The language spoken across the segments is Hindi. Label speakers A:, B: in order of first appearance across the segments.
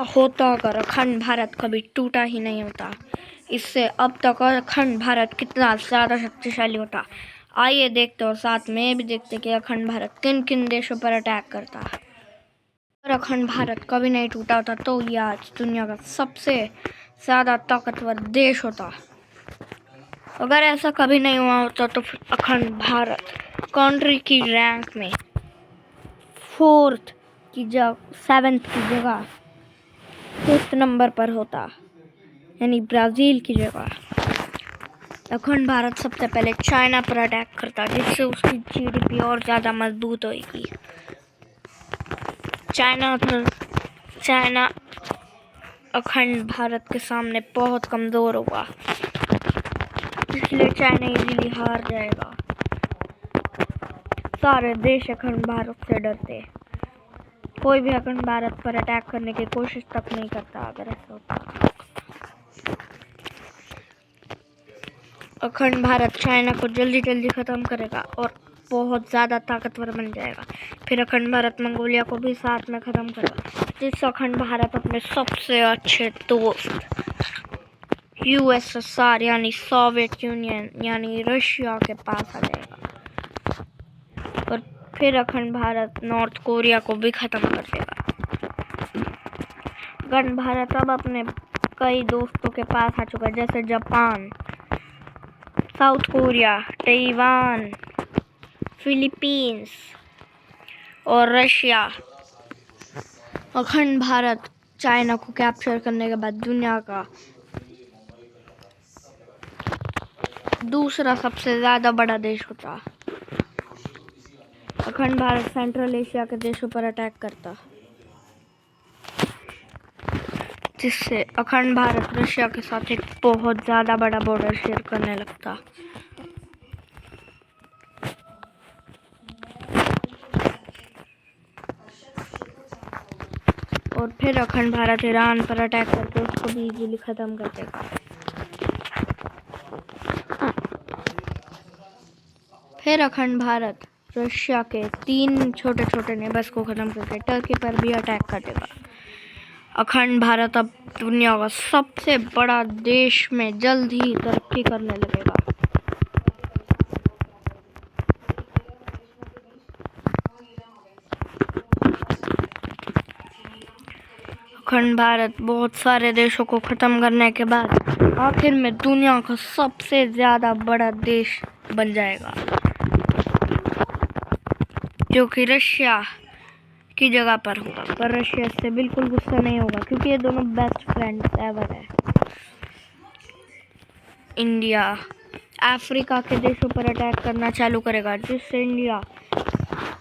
A: होता अगर अखंड भारत कभी टूटा ही नहीं होता। इससे अब तक अखंड भारत कितना ज़्यादा शक्तिशाली होता। आइए देखते और साथ में भी देखते कि अखंड भारत किन किन देशों पर अटैक करता। अगर अखंड भारत कभी नहीं टूटा होता तो यह आज दुनिया का सबसे ज़्यादा ताकतवर देश होता। अगर ऐसा कभी नहीं हुआ होता तो फिर अखंड भारत कंट्री की रैंक में 7th की जगह 5th नंबर पर होता, यानी ब्राज़ील की जगह। अखंड भारत सबसे पहले चाइना पर अटैक करता, जिससे उसकी जीडीपी और ज़्यादा मजबूत होगी। चाइना अखंड भारत के सामने बहुत कमज़ोर होगा, इसलिए चाइना इजीली हार जाएगा। सारे देश अखंड भारत से डरते, कोई भी अखंड भारत पर अटैक करने की कोशिश तक नहीं करता। अगर ऐसा होता अखंड भारत चाइना को जल्दी जल्दी ख़त्म करेगा और बहुत ज़्यादा ताकतवर बन जाएगा। फिर अखंड भारत मंगोलिया को भी साथ में ख़त्म करेगा, जिससे अखंड भारत अपने सबसे अच्छे दोस्त USSR यानी सोवियत यूनियन यानी रशिया के पास आ जाएगा। और फिर अखंड भारत नॉर्थ कोरिया को भी ख़त्म कर देगा। अखंड भारत अब अपने कई दोस्तों के पास आ चुका है, जैसे Japan, south Korea, Taiwan, Philippines और रशिया। अखंड भारत चाइना को कैप्चर करने के बाद दुनिया का दूसरा सबसे ज़्यादा बड़ा देश होता। अखंड भारत सेंट्रल एशिया के देशों पर अटैक करता, जिससे अखंड भारत रशिया के साथ एक बहुत ज़्यादा बड़ा बॉर्डर शेयर करने लगता। और फिर अखंड भारत ईरान पर अटैक करके उसको भी इजीली ख़त्म कर देगा। फिर अखंड भारत रशिया के 3 छोटे छोटे नेबर्स को ख़त्म करके टर्की पर भी अटैक कर देगा। अखंड भारत अब दुनिया का सबसे बड़ा देश में जल्द ही तरक्की करने लगेगा। अखंड भारत बहुत सारे देशों को ख़त्म करने के बाद आखिर में दुनिया का सबसे ज़्यादा बड़ा देश बन जाएगा, जो कि रशिया की जगह पर होगा। पर रशिया से बिल्कुल गुस्सा नहीं होगा, क्योंकि ये दोनों बेस्ट फ्रेंड्स एवर है। इंडिया अफ्रीका के देशों पर अटैक करना चालू करेगा, जिससे इंडिया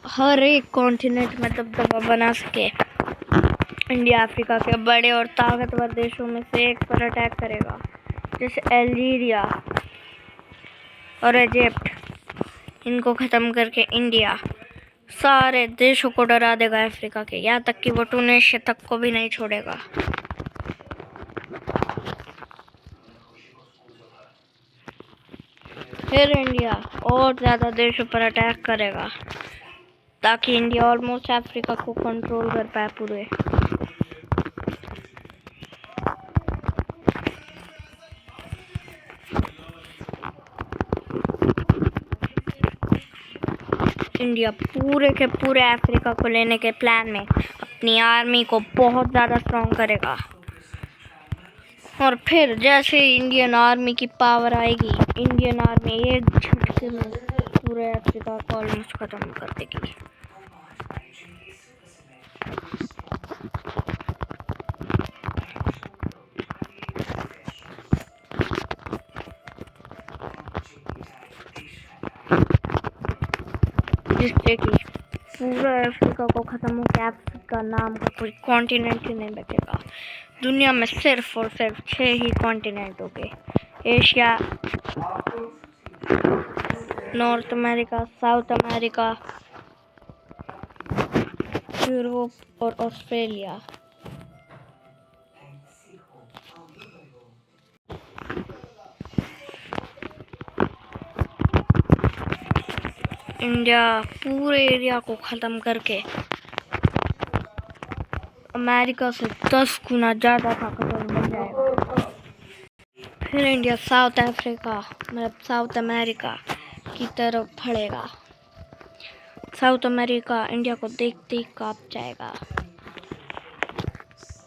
A: हर एक कॉन्टिनेंट में दबदबा बना सके। इंडिया अफ्रीका के बड़े और ताकतवर देशों में से एक पर अटैक करेगा, जैसे अल्जीरिया और इजिप्ट। इनको ख़त्म करके इंडिया सारे देशों को डरा देगा अफ्रीका के, यहाँ तक कि वो टूनेशिया तक को भी नहीं छोड़ेगा। फिर इंडिया और ज़्यादा देशों पर अटैक करेगा, ताकि इंडिया ऑलमोस्ट अफ्रीका को कंट्रोल कर पाए पूरे। इंडिया पूरे के पूरे अफ्रीका को लेने के प्लान में अपनी आर्मी को बहुत ज़्यादा स्ट्रॉन्ग करेगा। और फिर जैसे इंडियन आर्मी की पावर आएगी, इंडियन आर्मी एक झटके में पूरे अफ्रीका को ऑलमोस्ट ख़त्म कर देगी। जिससे कि पूरा अफ्रीका को ख़त्म होकर अफ्रीका नाम का कोई कॉन्टिनेंट ही नहीं बचेगा। दुनिया में सिर्फ और सिर्फ 6 ही कॉन्टिनेंट होंगे: Asia, north America, south America, Europe और ऑस्ट्रेलिया। इंडिया पूरे एरिया को ख़त्म करके अमेरिका से 10 गुना ज़्यादा ताकतवर बन जाएगा। फिर इंडिया साउथ अफ्रीका मतलब साउथ अमेरिका की तरफ बढ़ेगा। साउथ अमेरिका इंडिया को देखते ही कांप जाएगा।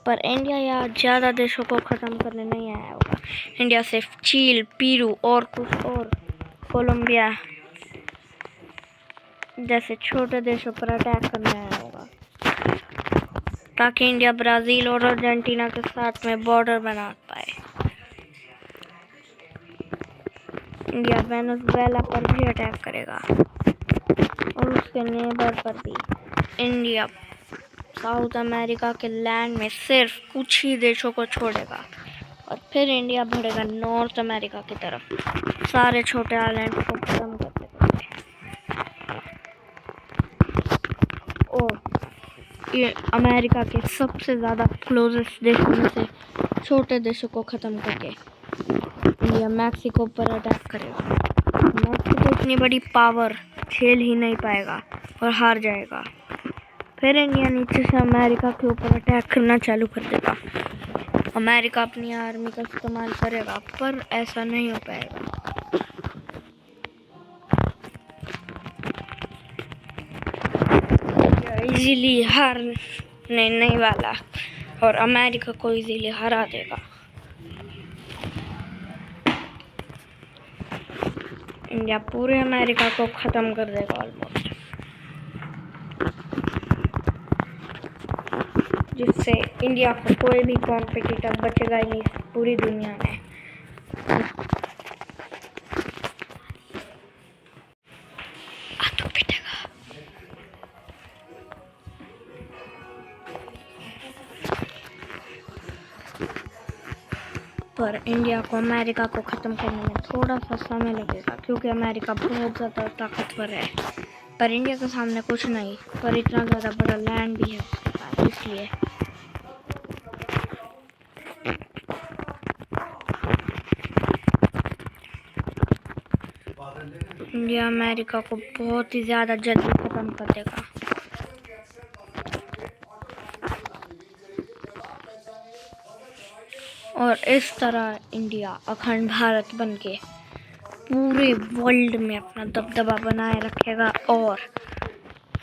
A: पर इंडिया यहाँ ज़्यादा देशों को ख़त्म करने नहीं आया होगा। इंडिया सिर्फ चील, पेरू और कुछ और कोलंबिया जैसे छोटे देशों पर अटैक करने आया होगा, ताकि इंडिया ब्राज़ील और अर्जेंटीना के साथ में बॉर्डर बना पाए। इंडिया वेनेजुएला पर भी अटैक करेगा और उसके नेबर पर भी। इंडिया साउथ अमेरिका के लैंड में सिर्फ कुछ ही देशों को छोड़ेगा और फिर इंडिया बढ़ेगा नॉर्थ अमेरिका की तरफ, सारे छोटे आइलैंड को खत्म कर देगा। और ये अमेरिका के सबसे ज़्यादा क्लोजेस्ट देशों में से छोटे देशों को ख़त्म करके इंडिया मैक्सिको पर अटैक करेगा। मैक्सिको इतनी बड़ी पावर झेल ही नहीं पाएगा और हार जाएगा। फिर इंडिया नीचे से अमेरिका के ऊपर अटैक करना चालू कर देगा। अमेरिका अपनी आर्मी का इस्तेमाल करेगा पर ऐसा नहीं हो पाएगा। इजीली हारने नहीं वाला और अमेरिका को इजीली हरा देगा। इंडिया पूरे अमेरिका को ख़त्म कर देगा ऑलमोस्ट, जिससे इंडिया को कोई भी कॉम्पिटिटर बचेगा ही नहीं पूरी दुनिया में। पर इंडिया को अमेरिका को ख़त्म करने में थोड़ा सा समय लगेगा, क्योंकि अमेरिका बहुत ज़्यादा ताकतवर है। पर इंडिया के सामने कुछ नहीं, पर इतना ज़्यादा बड़ा लैंड भी है उसके पास, इसलिए इंडिया अमेरिका को बहुत ही ज़्यादा जल्दी ख़त्म कर देगा। और इस तरह इंडिया अखंड भारत बनके पूरे वर्ल्ड में अपना दबदबा बनाए रखेगा और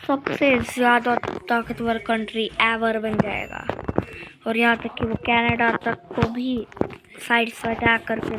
A: सबसे ज़्यादा ताकतवर कंट्री एवर बन जाएगा। और यहाँ तक कि वो कनाडा तक को भी साइड से अटैक करके